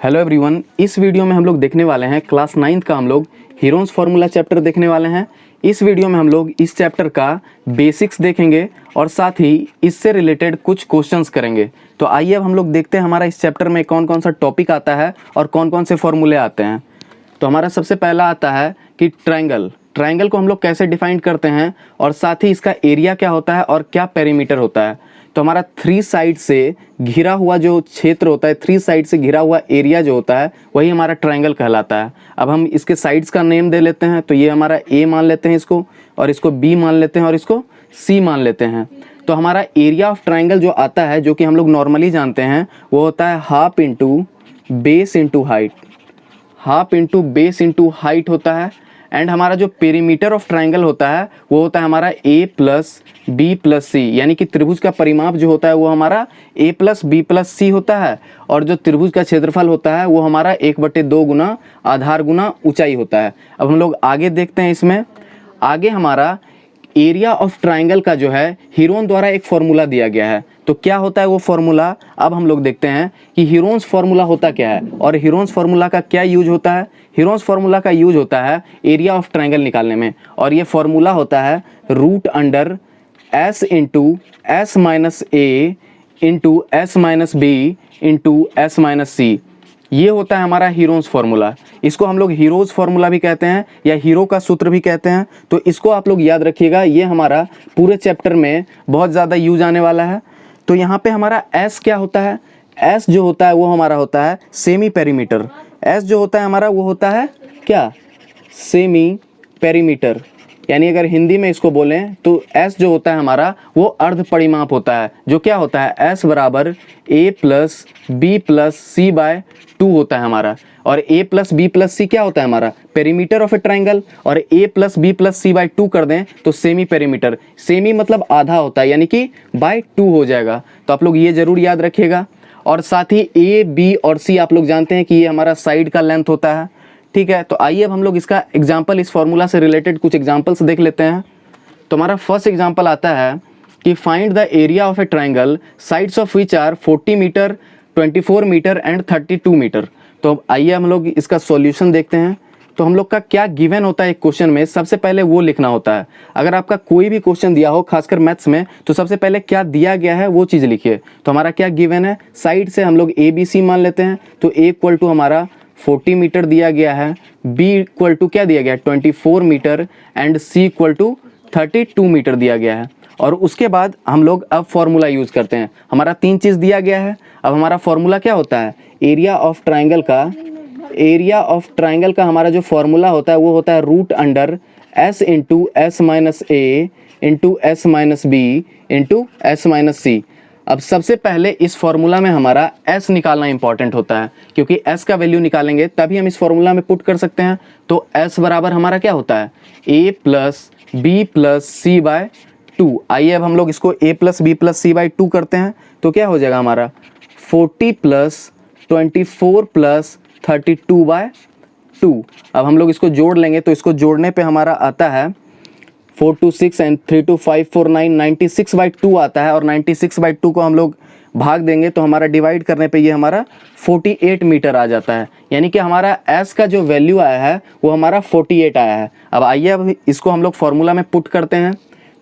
Hello everyone, इस video में हम लोग देखने वाले हैं क्लास 9th का हम लोग हीरोन्स फार्मूला चैप्टर देखने वाले हैं। इस वीडियो में हम लोग इस चैप्टर का बेसिक्स देखेंगे और साथ ही इससे रिलेटेड कुछ क्वेश्चंस करेंगे। तो आइए अब हम लोग देखते हैं हमारा इस चैप्टर में कौन कौन सा टॉपिक आता है और कौन कौन से फार्मूले आते हैं। तो हमारा सबसे पहला आता है कि ट्रायंगल को हम लोग कैसे डिफाइन करते हैं और साथ ही इसका एरिया क्या होता है और क्या पेरीमीटर होता है। तो हमारा 3 साइड से घिरा हुआ जो क्षेत्र होता है, 3 साइड से घिरा हुआ एरिया जो होता है वही हमारा ट्रायंगल कहलाता है। अब हम इसके साइड्स का नेम दे लेते हैं। तो ये हमारा ए मान लेते हैं इसको, और इसको बी मान लेते हैं, और इसको सी मान लेते हैं। तो हमारा एरिया ऑफ ट्रायंगल जो आता है, जो कि हम लोग नॉर्मली जानते हैं, वो होता है half into base into height. Half into base into height होता है। एंड हमारा जो पेरीमीटर ऑफ ट्रायंगल होता है वो होता है हमारा a प्लस बी प्लस सी, यानी कि त्रिभुज का परिमाप जो होता है वो हमारा a प्लस बी प्लस सी होता है। और जो त्रिभुज का क्षेत्रफल होता है वो हमारा 1/2 गुना आधार गुना ऊंचाई होता है। अब हम लोग आगे देखते हैं। इसमें आगे हमारा एरिया ऑफ ट्रायंगल का जो है हीरोन द्वारा एक फॉर्मूला दिया गया है। तो क्या होता है वो फॉर्मूला, अब हम लोग देखते हैं कि हीरोन्स फॉर्मूला होता क्या है और हीरोन्स फॉर्मूला का क्या यूज होता है। हीरोन्स फॉर्मूला का यूज होता है एरिया ऑफ ट्रायंगल निकालने में, और ये फॉर्मूला होता है root under S into S minus A into S minus B into S minus C. ये होता है हमारा हीरोन्स फार्मूला। इसको हम लोग हीरोज फार्मूला भी कहते हैं या हीरो का सूत्र भी कहते हैं। तो इसको आप लोग याद रखिएगा, ये हमारा पूरे चैप्टर में बहुत ज़्यादा यूज आने वाला है। तो यहाँ पे हमारा एस क्या होता है, एस जो होता है वो हमारा होता है सेमी पेरीमीटर। एस जो होता है हमारा वो होता है क्या, सेमी पेरीमीटर। यानी अगर हिंदी में इसको बोलें तो एस जो होता है हमारा वो अर्ध परिमाप होता है, जो क्या होता है एस बराबर A plus B plus C by 2 होता है हमारा। और a plus B plus C क्या होता है हमारा पेरीमीटर ऑफ ए ट्रायंगल, और a plus B plus C by 2 कर दें तो सेमी पेरीमीटर। सेमी मतलब आधा होता है, यानी कि बाय 2 हो जाएगा। तो आप लोग ये जरूर याद रखिएगा। और साथ ही a b और c आप लोग जानते हैं कि ये हमारा साइड का लेंथ होता है। ठीक है, तो आइए अब हम लोग इसका एग्जाम्पल, इस फॉर्मूला से रिलेटेड कुछ एग्जाम्पल्स देख लेते हैं। तो हमारा फर्स्ट एग्जाम्पल आता है कि find the area of a triangle sides of which are 40 metre 24 metre and 32 metre. तो आइए हम लोग इसका सॉल्यूशन देखते हैं। तो हम लोग का क्या गिवन होता है एक क्वेश्चन में, सबसे पहले वो लिखना होता है। अगर आपका कोई भी क्वेश्चन दिया हो, खासकर मैथ्स में, तो सबसे पहले क्या दिया गया है वो चीज़ लिखिए। तो हमारा क्या गिवन है, साइड से हम लोग ए बी सी मान लेते हैं। तो ए इक्वल टू हमारा 40 मीटर दिया गया है, बी इक्वल टू क्या दिया गया है 24 metre, and C equal to 32 metre दिया गया है। और उसके बाद हम लोग अब फॉर्मूला यूज़ करते हैं। हमारा 3 चीज़ दिया गया है। अब हमारा फॉर्मूला क्या होता है, एरिया ऑफ ट्रायंगल का हमारा जो फॉर्मूला होता है वो होता है root under S into S minus A into S minus B into S minus C. अब सबसे पहले इस फॉर्मूला में हमारा s निकालना इंपॉर्टेंट होता है, क्योंकि s का वैल्यू निकालेंगे तभी हम इस फॉर्मूला में पुट कर सकते हैं। तो s बराबर हमारा क्या होता है a plus B plus C by 2। आइए अब हम लोग इसको a plus B plus C by 2 करते हैं। तो क्या हो जाएगा हमारा 40 प्लस 24 प्लस 32 बाय 2। अब हम लोग इसको जोड़ लेंगे। तो इसको जोड़ने पे हमारा आता है 4 2 6 एंड 3 2 5 4 9 96 बाई 2 आता है। और 96 बाई 2 को हम लोग भाग देंगे तो हमारा डिवाइड करने पे ये हमारा 48 मीटर आ जाता है। यानी कि हमारा s का जो वैल्यू आया है वो हमारा 48 आया है। अब आइए अब इसको हम लोग फार्मूला में पुट करते हैं।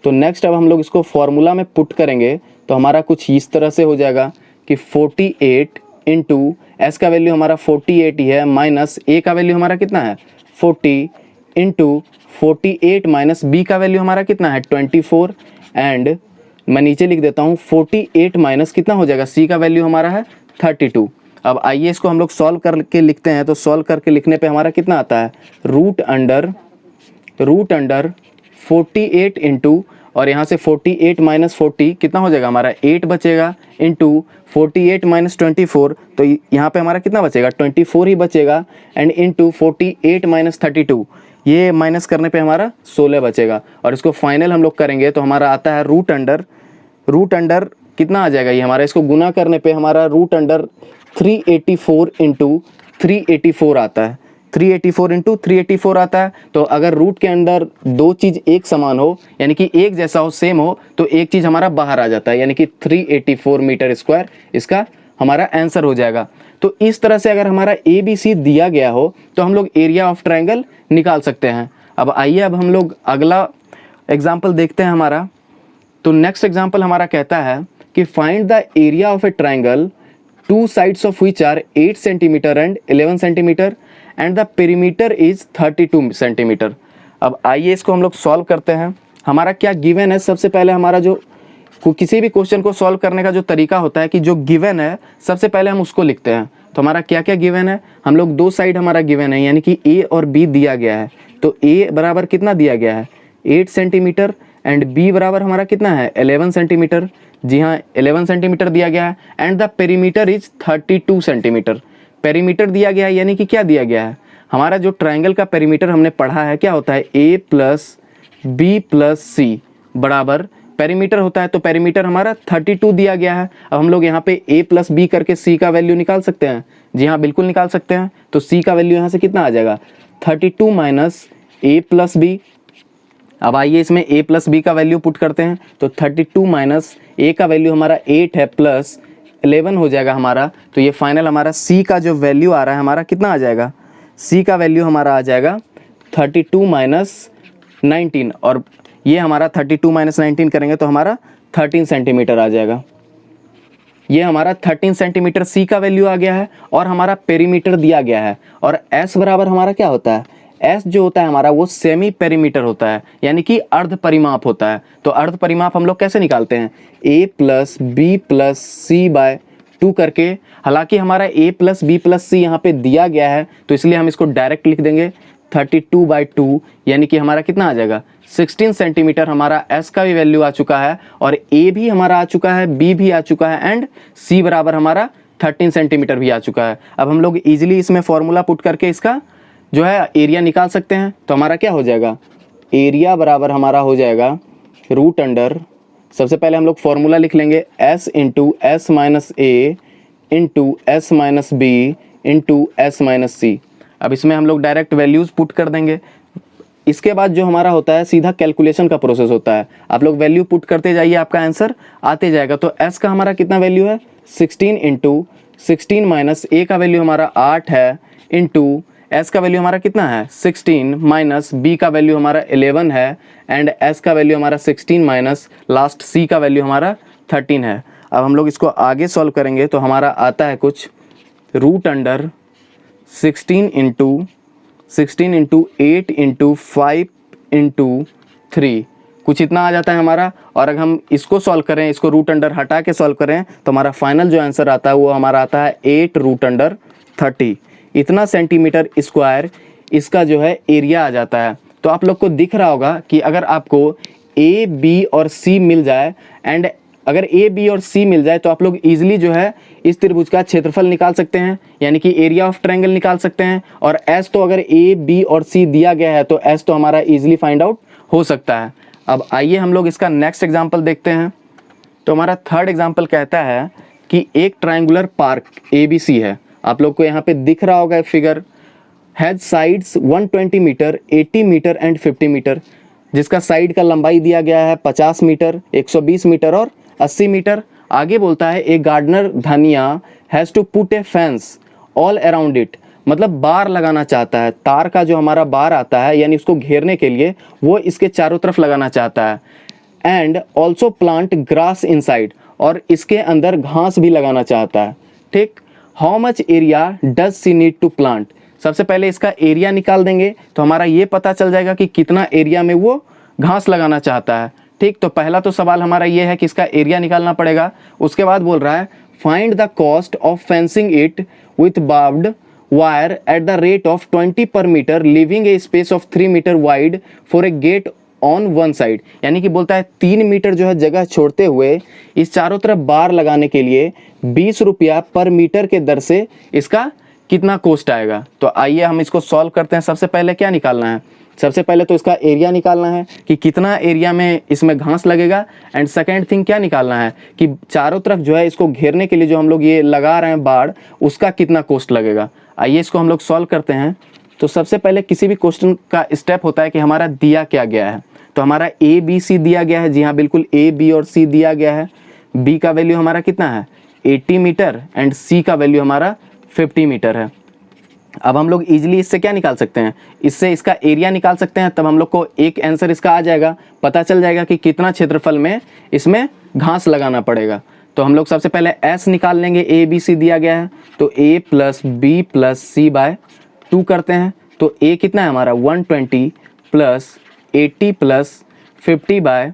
तो नेक्स्ट अब हम लोग इसको फार्मूला में पुट करेंगे तो हमारा कुछ इस तरह से हो जाएगा कि 48 इंटू एस का वैल्यू हमारा 48 ही है, माइनस ए का वैल्यू हमारा कितना है 40 इंटू 48 माइनस बी का वैल्यू हमारा कितना है 24, एंड मैं नीचे लिख देता हूँ 48 माइनस कितना हो जाएगा सी का वैल्यू हमारा है 32। अब आइए इसको हम लोग सॉल्व करके लिखते हैं। तो सॉल्व करके लिखने पे हमारा कितना आता है रूट अंडर 48 इंटू, और यहाँ से 48 माइनस 40 कितना हो जाएगा हमारा 8 बचेगा, इंटू 48 माइनस 24, तो यहाँ पे हमारा कितना बचेगा 24 ही बचेगा, एंड इंटू 48 माइनस 32, ये माइनस करने पे हमारा 16 बचेगा। और इसको फाइनल हम लोग करेंगे तो हमारा आता है रूट अंडर कितना आ जाएगा ये हमारा, इसको गुना करने पे हमारा रूट अंडर 384 इंटू 384 आता है। 384 इंटू 384 आता है। तो अगर रूट के अंदर दो चीज़ एक समान हो, यानी कि एक जैसा हो, सेम हो, तो एक चीज़ हमारा बाहर आ जाता है, यानी कि 384 मीटर स्क्वायर इसका हमारा आंसर हो जाएगा। तो इस तरह से अगर हमारा ए बी सी दिया गया हो तो हम लोग एरिया ऑफ ट्रायंगल निकाल सकते हैं। अब आइए अब हम लोग अगला एग्जाम्पल देखते हैं हमारा। तो नेक्स्ट एग्जाम्पल हमारा कहता है कि find the area of a triangle two sides of which are 8 centimetre and 11 centimetre and the perimeter is 32 centimetre. अब आइए इसको हम लोग सॉल्व करते हैं। हमारा क्या गिवन है, सबसे पहले हमारा जो किसी भी क्वेश्चन को सॉल्व करने का जो तरीका होता है कि जो गिवन है सबसे पहले हम उसको लिखते हैं। तो हमारा क्या क्या गिवन है, हम लोग दो साइड हमारा गिवन है, यानी कि ए और बी दिया गया है। तो ए बराबर कितना दिया गया है 8 सेंटीमीटर एंड बी बराबर हमारा कितना है 11 सेंटीमीटर। जी हाँ 11 सेंटीमीटर दिया गया है and the perimeter is 32 centimetre. Perimeter दिया गया है यानी कि क्या दिया गया है, हमारा जो ट्रायंगल का पेरीमीटर हमने पढ़ा है क्या होता है ए प्लस बी प्लस सी बराबर पेरीमीटर होता है। तो पेरीमीटर हमारा 32 दिया गया है। अब हम लोग यहाँ पे a प्लस बी करके c का वैल्यू निकाल सकते हैं। जी हाँ बिल्कुल निकाल सकते हैं। तो c का वैल्यू यहाँ से कितना आ जाएगा 32 माइनस a प्लस बी। अब आइए इसमें a प्लस बी का वैल्यू पुट करते हैं। तो 32 माइनस a का वैल्यू हमारा 8 है प्लस 11 हो जाएगा हमारा। तो ये फाइनल हमारा c का जो वैल्यू आ रहा है हमारा कितना आ जाएगा, c का वैल्यू हमारा आ जाएगा 32 माइनस 19 और ये हमारा 32 माइनस 19 करेंगे तो हमारा 13 सेंटीमीटर आ जाएगा। ये हमारा 13 सेंटीमीटर सी का वैल्यू आ गया है और हमारा पेरीमीटर दिया गया है। और एस बराबर हमारा क्या होता है, एस जो होता है हमारा वो सेमी पेरीमीटर होता है, यानी कि अर्ध परिमाप होता है। तो अर्ध परिमाप हम लोग कैसे निकालते हैं, ए plus B plus C by 2 करके। हालांकि हमारा a प्लस बी प्लस सी यहाँ पे दिया गया है तो इसलिए हम इसको डायरेक्ट लिख देंगे 32/2, यानी कि हमारा कितना आ जाएगा 16 सेंटीमीटर। हमारा s का भी वैल्यू आ चुका है और a भी हमारा आ चुका है, b भी आ चुका है एंड c बराबर हमारा 13 सेंटीमीटर भी आ चुका है। अब हम लोग इजीली इसमें फॉर्मूला पुट करके इसका जो है एरिया निकाल सकते हैं। तो हमारा क्या हो जाएगा, एरिया बराबर हमारा हो जाएगा रूट अंडर, सबसे पहले हम लोग फॉर्मूला लिख लेंगे s into S minus A into S minus B into S minus C. अब इसमें हम लोग डायरेक्ट वैल्यूज़ पुट कर देंगे। इसके बाद जो हमारा होता है सीधा कैलकुलेशन का प्रोसेस होता है। आप लोग वैल्यू पुट करते जाइए, आपका आंसर आते जाएगा। तो s का हमारा कितना वैल्यू है 16 इंटू 16 माइनस a का वैल्यू हमारा 8 है इंटू s का वैल्यू हमारा कितना है 16 माइनस b का वैल्यू हमारा 11 है एंड s का वैल्यू हमारा 16 माइनस लास्ट c का वैल्यू हमारा 13 है। अब हम लोग इसको आगे सॉल्व करेंगे तो हमारा आता है कुछ root under 16 into 8 into 5 into 3 कुछ इतना आ जाता है हमारा। और अगर हम इसको सॉल्व करें, इसको रूट अंडर हटा के सॉल्व करें तो हमारा फाइनल जो आंसर आता है वो हमारा आता है 8 रूट अंडर 30। इतना सेंटीमीटर स्क्वायर इसका जो है एरिया आ जाता है। तो आप लोग को दिख रहा होगा कि अगर आपको ए बी और सी मिल जाए एंड अगर ए बी और सी मिल जाए तो आप लोग इजीली जो है इस त्रिभुज का क्षेत्रफल निकाल सकते हैं, यानी कि एरिया ऑफ ट्रायंगल निकाल सकते हैं। और एस तो अगर ए बी और सी दिया गया है तो एस तो हमारा इजीली फाइंड आउट हो सकता है। अब आइए हम लोग इसका नेक्स्ट एग्जांपल देखते हैं। तो हमारा थर्ड एग्जांपल कहता है कि एक triangular park A B C है। आप लोग को यहाँ पे दिख रहा होगा figure, has sides 120 metre 80 metre and 50 metre, जिसका साइड का लंबाई दिया गया है 50 मीटर 120 मीटर और 80 मीटर। आगे बोलता है a gardener Dhania has to put a fence all around it, मतलब बार लगाना चाहता है। तार का जो हमारा बार आता है यानी उसको घेरने के लिए वो इसके चारों तरफ लगाना चाहता है। And also plant grass inside, और इसके अंदर घास भी लगाना चाहता है। ठीक, how much area does she need to plant. सबसे पहले इसका एरिया निकाल देंगे तो हमारा ये पता चल जाएगा कि कितना एरिया में वो घास लगाना चाहता है। ठीक, तो पहला तो सवाल हमारा ये है कि इसका एरिया निकालना पड़ेगा। उसके बाद बोल रहा है find the cost of fencing it with barbed wire at the rate of 20 per metre leaving a space of 3 metre wide for a gate on one side, यानी कि बोलता है 3 मीटर जो है जगह छोड़ते हुए इस चारों तरफ बार लगाने के लिए 20 रुपया पर मीटर के दर से इसका कितना कॉस्ट आएगा। तो आइए हम इसको सॉल्व करते हैं। सबसे पहले क्या निकालना है, सबसे पहले तो इसका एरिया निकालना है कि कितना एरिया में इसमें घास लगेगा। एंड सेकेंड थिंग क्या निकालना है कि चारों तरफ जो है इसको घेरने के लिए जो हम लोग ये लगा रहे हैं बाड़, उसका कितना कॉस्ट लगेगा। आइए इसको हम लोग सॉल्व करते हैं। तो सबसे पहले किसी भी क्वेश्चन का स्टेप होता है कि हमारा दिया क्या गया है। तो हमारा ए बी सी दिया गया है, जी हाँ बिल्कुल ए बी और सी दिया गया है। बी का वैल्यू हमारा कितना है 80 मीटर एंड सी का वैल्यू हमारा 50 मीटर है। अब हम लोग इजीली इससे क्या निकाल सकते हैं, इससे इसका एरिया निकाल सकते हैं। तब हम लोग को एक आंसर इसका आ जाएगा, पता चल जाएगा कि कितना क्षेत्रफल में इसमें घास लगाना पड़ेगा। तो हम लोग सबसे पहले S निकाल लेंगे, ए बी सी दिया गया है, तो A plus B plus C by 2 करते हैं। तो A कितना है हमारा 120 प्लस 80 प्लस 50 बाय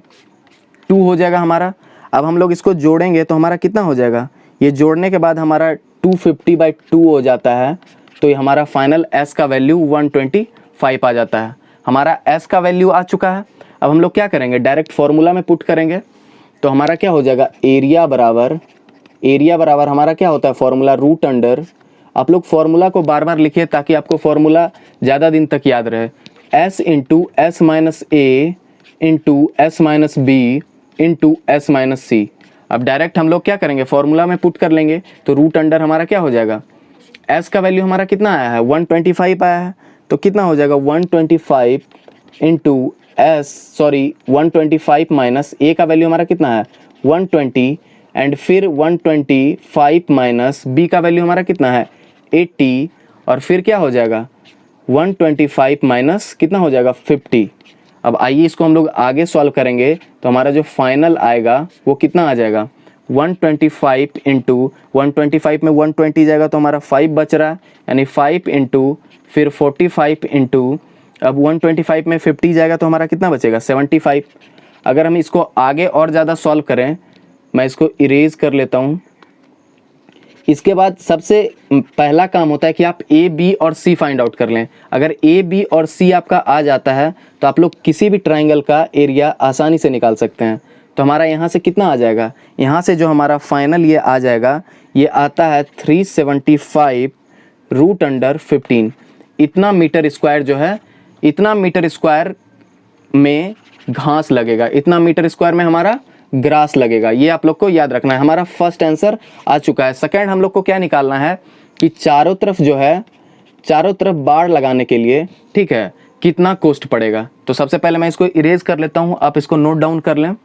2 हो जाएगा हमारा। अब हम लोग इसको जोड़ेंगे तो हमारा कितना हो जाएगा, ये जोड़ने के बाद हमारा 250/2 हो जाता है। तो ये हमारा फाइनल S का वैल्यू 125 आ जाता है। हमारा S का वैल्यू आ चुका है। अब हम लोग क्या करेंगे, डायरेक्ट फॉर्मूला में पुट करेंगे। तो हमारा क्या हो जाएगा, एरिया बराबर हमारा क्या होता है फॉर्मूला, रूट अंडर, आप लोग फॉर्मूला को बार बार लिखिए ताकि आपको फॉर्मूला ज़्यादा दिन तक याद रहे, S into S minus A into S minus B into S minus C. अब डायरेक्ट हम लोग क्या करेंगे, फॉर्मूला में पुट कर लेंगे। तो रूट अंडर हमारा क्या हो जाएगा, S का वैल्यू हमारा कितना आया है 125 आया है, तो कितना हो जाएगा 125 इंटू 125 माइनस ए का वैल्यू हमारा कितना है 120 एंड फिर 125 माइनस बी का वैल्यू हमारा कितना है 80 और फिर क्या हो जाएगा 125 माइनस कितना हो जाएगा 50। अब आइए इसको हम लोग आगे सॉल्व करेंगे तो हमारा जो फाइनल आएगा वो कितना आ जाएगा 125 इंटू 125 में 120 जाएगा तो हमारा 5 बच रहा है, यानी 5 इंटू फिर 45 इंटू अब 125 में 50 जाएगा तो हमारा कितना बचेगा 75। अगर हम इसको आगे और ज़्यादा सॉल्व करें, मैं इसको इरेज कर लेता हूँ। इसके बाद सबसे पहला काम होता है कि आप ए बी और सी फाइंड आउट कर लें। अगर ए बी और सी आपका आ जाता है तो आप लोग किसी भी ट्राइंगल का एरिया आसानी से निकाल सकते हैं। तो हमारा यहाँ से कितना आ जाएगा, यहाँ से जो हमारा फाइनल ये आ जाएगा, ये आता है 375 रूट अंडर 15। इतना मीटर स्क्वायर जो है, इतना मीटर स्क्वायर में घास लगेगा, इतना मीटर स्क्वायर में हमारा ग्रास लगेगा। ये आप लोग को याद रखना है। हमारा फर्स्ट आंसर आ चुका है। सेकंड हम लोग को क्या निकालना है कि चारों तरफ जो है, चारों तरफ बाड़ लगाने के लिए, ठीक है, कितना कॉस्ट पड़ेगा। तो सबसे पहले मैं इसको इरेज कर लेता हूँ, आप इसको नोट डाउन कर लें।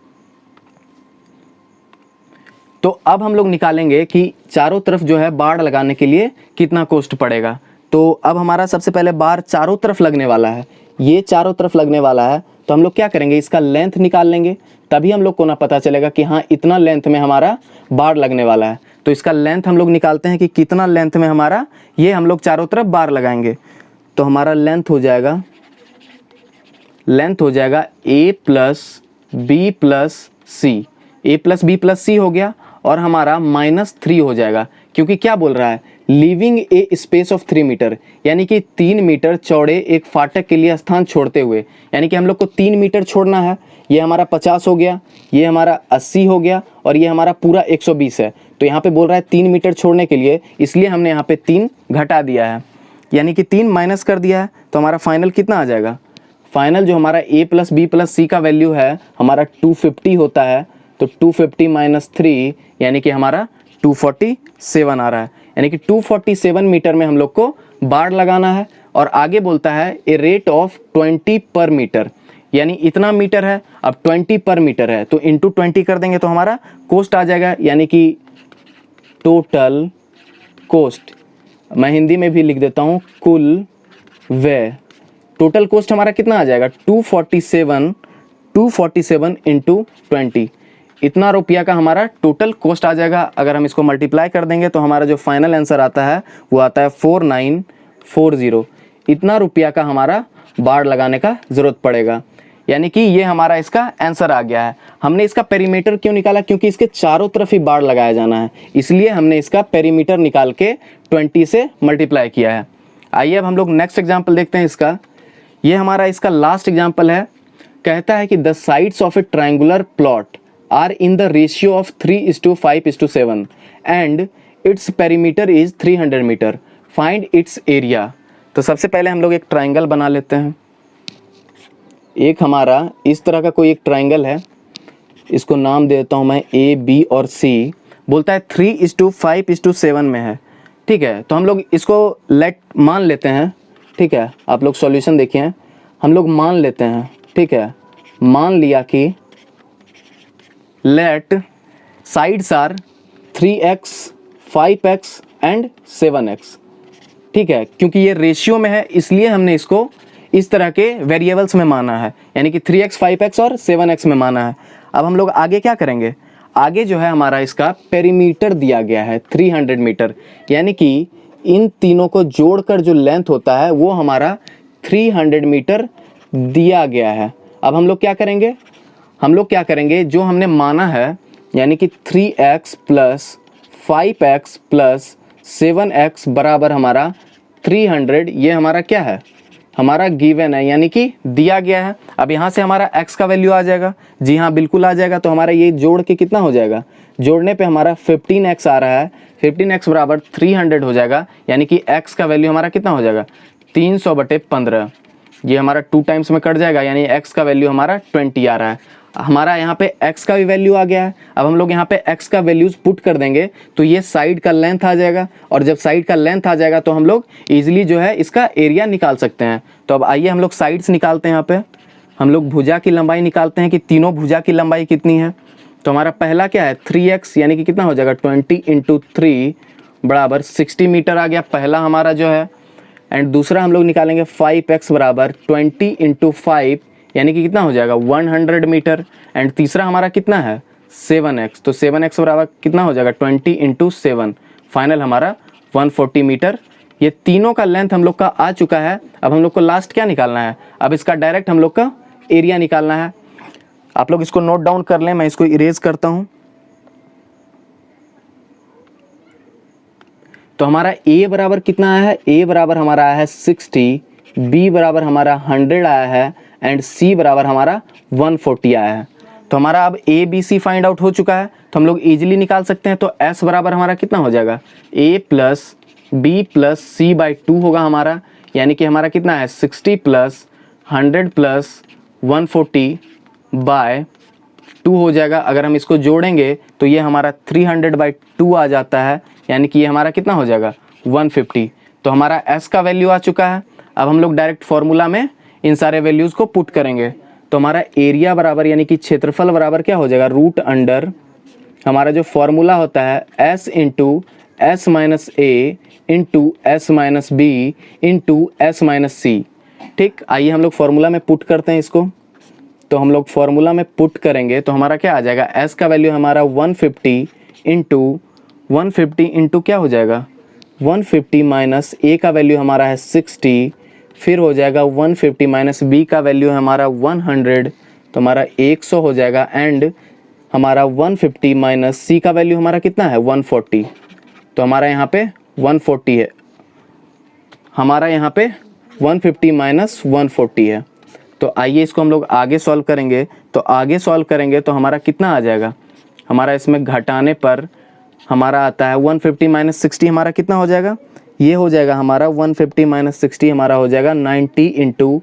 तो अब हम लोग निकालेंगे कि चारों तरफ जो है बाड़ लगाने के लिए कितना कॉस्ट पड़ेगा। तो अब हमारा सबसे पहले बाड़ चारों तरफ लगने वाला है, ये चारों तरफ लगने वाला है। तो हम लोग क्या करेंगे, इसका लेंथ निकाल लेंगे, तभी हम लोग को ना पता चलेगा कि हाँ इतना लेंथ में हमारा बाड़ लगने वाला है। तो इसका लेंथ हम लोग निकालते हैं कि कितना लेंथ में हमारा ये हम लोग चारों तरफ बाड़ लगाएंगे। तो हमारा लेंथ हो जाएगा ए प्लस बी प्लस सी, ए प्लस बी प्लस सी हो गया और हमारा -3 हो जाएगा, क्योंकि क्या बोल रहा है, leaving a space of 3 metre, यानी कि 3 मीटर चौड़े एक फाटक के लिए स्थान छोड़ते हुए, यानी कि हम लोग को 3 मीटर छोड़ना है। ये हमारा 50 हो गया, ये हमारा 80 हो गया और ये हमारा पूरा 120 है। तो यहाँ पे बोल रहा है 3 मीटर छोड़ने के लिए, इसलिए हमने यहाँ पे 3 घटा दिया है, यानी कि 3 माइनस कर दिया है। तो हमारा फाइनल कितना आ जाएगा, फाइनल जो हमारा ए प्लस बी प्लस सी का वैल्यू है हमारा 250 होता है। तो 250 माइनस 3 यानी कि हमारा 247 आ रहा है, यानी कि 247 मीटर में हम लोग को बाड़ लगाना है। और आगे बोलता है a rate of 20 per metre, यानी इतना मीटर है, अब 20 पर मीटर है तो इंटू 20 कर देंगे तो हमारा कॉस्ट आ जाएगा, यानी कि टोटल कॉस्ट, मैं हिंदी में भी लिख देता हूँ, कुल व्यय। टोटल कॉस्ट हमारा कितना आ जाएगा 247 इंटू 20, इतना रुपया का हमारा टोटल कॉस्ट आ जाएगा। अगर हम इसको मल्टीप्लाई कर देंगे तो हमारा जो फाइनल आंसर आता है वो आता है 4940। इतना रुपया का हमारा बाड़ लगाने का ज़रूरत पड़ेगा, यानी कि ये हमारा इसका आंसर आ गया है। हमने इसका पेरीमीटर क्यों निकाला, क्योंकि इसके चारों तरफ ही बाड़ लगाया जाना है, इसलिए हमने इसका पेरीमीटर निकाल के 20 से मल्टीप्लाई किया है। आइए अब हम लोग नेक्स्ट एग्जाम्पल देखते हैं इसका। ये हमारा इसका लास्ट एग्जाम्पल है। कहता है कि the sides of a triangular plot are in the ratio of 3:5:7 and its perimeter is 300 metre, find its area. तो सबसे पहले हम लोग एक ट्रायंगल बना लेते हैं। एक हमारा इस तरह का कोई एक ट्रायंगल है, इसको नाम दे देता हूँ मैं ए बी और सी। बोलता है 3:5:7 में है, ठीक है। तो हम लोग इसको मान लेते हैं, ठीक है। आप लोग सॉल्यूशन देखिए, हम लोग मान लेते हैं, ठीक है। मान लिया कि late sides are 3x 5x and 7x। ठीक है, क्योंकि ये रेशियो में है इसलिए हमने इसको इस तरह के वेरिएबल्स में माना है, यानी कि 3x, 5x और 7x में माना है। अब हम लोग आगे क्या करेंगे, आगे जो है हमारा इसका पेरीमीटर दिया गया है 300 मीटर, यानी कि इन तीनों को जोड़कर जो लेंथ होता है वो हमारा 300 मीटर दिया गया है। अब हम लोग क्या करेंगे, हम लोग क्या करेंगे, जो हमने माना है यानी कि 3x plus 5x plus 7x बराबर हमारा 300, ये हमारा क्या है, हमारा गिवन है, यानी कि दिया गया है। अब यहाँ से हमारा x का वैल्यू आ जाएगा, जी हाँ बिल्कुल आ जाएगा। तो हमारा ये जोड़ के कितना हो जाएगा, जोड़ने पे हमारा 15x आ रहा है, 15x बराबर 300 हो जाएगा, यानी कि x का वैल्यू हमारा कितना हो जाएगा 300/15। ये हमारा 2 टाइम्स में कट जाएगा, यानी x का वैल्यू हमारा 20 आ रहा है। हमारा यहाँ पे x का भी वैल्यू आ गया है। अब हम लोग यहाँ पे x का वैल्यूज पुट कर देंगे तो ये साइड का लेंथ आ जाएगा, और जब साइड का लेंथ आ जाएगा तो हम लोग इजीली जो है इसका एरिया निकाल सकते हैं। तो अब आइए हम लोग साइड्स निकालते हैं। यहाँ पे हम लोग भुजा की लंबाई निकालते हैं कि तीनों भुजा की लंबाई कितनी है। तो हमारा पहला क्या है 3x, यानी कि कितना हो जाएगा 20 × 3 बराबर 60 मीटर आ गया पहला हमारा जो है। एंड दूसरा हम लोग निकालेंगे 5x बराबर 20 × 5, यानी कि कितना हो जाएगा 100 मीटर। एंड तीसरा हमारा कितना है 7x, तो 7x बराबर कितना हो जाएगा 20 × 7, फाइनल हमारा 140 मीटर। ये तीनों का लेंथ हम लोग का आ चुका है। अब हम लोग को लास्ट क्या निकालना है, अब इसका डायरेक्ट हम लोग का एरिया निकालना है। आप लोग इसको नोट डाउन कर लें, मैं इसको इरेज करता हूँ। तो हमारा a बराबर कितना आया है, a बराबर हमारा आया है 60, b बराबर हमारा 100 आया है, एंड c बराबर हमारा 140 आया है। तो हमारा अब a b c find out हो चुका है, तो हम लोग इजीली निकाल सकते हैं। तो s बराबर हमारा कितना हो जाएगा a plus b plus c/2 होगा हमारा, यानी कि हमारा कितना है 60 प्लस 100 प्लस 140/2 हो जाएगा। अगर हम इसको जोड़ेंगे तो ये हमारा 300/2 आ जाता है, यानी कि ये हमारा कितना हो जाएगा 150। तो हमारा s का वैल्यू आ चुका है। अब हम लोग डायरेक्ट फॉर्मूला में इन सारे वैल्यूज़ को पुट करेंगे। तो हमारा एरिया बराबर यानी कि क्षेत्रफल बराबर क्या हो जाएगा √अंडर हमारा जो फॉर्मूला होता है s × s - a × s - b × s - c। ठीक, आइए हम लोग फॉर्मूला में पुट करते हैं इसको। तो हम लोग फॉर्मूला में पुट करेंगे तो हमारा क्या आ जाएगा, s का वैल्यू हमारा 150 × क्या हो जाएगा 150 माइनस a का वैल्यू हमारा है 60, फिर हो जाएगा 150 माइनस b का वैल्यू है हमारा 100, तो हमारा 100 हो जाएगा। एंड हमारा 150 माइनस c का वैल्यू हमारा कितना है 140, तो हमारा यहाँ पे 140 है, हमारा यहाँ पे 150 माइनस 140 है। तो आइए इसको हम लोग आगे सॉल्व करेंगे। तो आगे सॉल्व करेंगे तो हमारा कितना आ जाएगा, हमारा इसमें घटाने पर हमारा आता है 150 माइनस 60, हमारा कितना हो जाएगा, ये हो जाएगा हमारा 150 माइनस 60 हमारा हो जाएगा 90 ×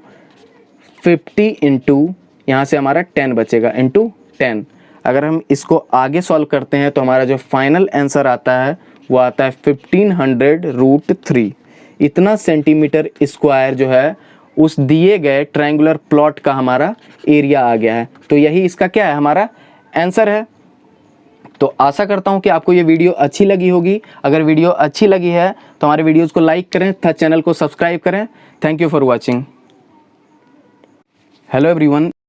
50 × यहाँ से हमारा 10 बचेगा × 10। अगर हम इसको आगे सॉल्व करते हैं तो हमारा जो फाइनल आंसर आता है वो आता है 1500√3। इतना सेंटीमीटर स्क्वायर जो है उस दिए गए ट्रायंगुलर प्लॉट का हमारा एरिया आ गया है। तो यही इसका क्या है, हमारा आंसर है। तो आशा करता हूं कि आपको ये वीडियो अच्छी लगी होगी। अगर वीडियो अच्छी लगी है तो हमारे वीडियोज़ को लाइक करें तथा चैनल को सब्सक्राइब करें। Thank you for watching. Hello everyone.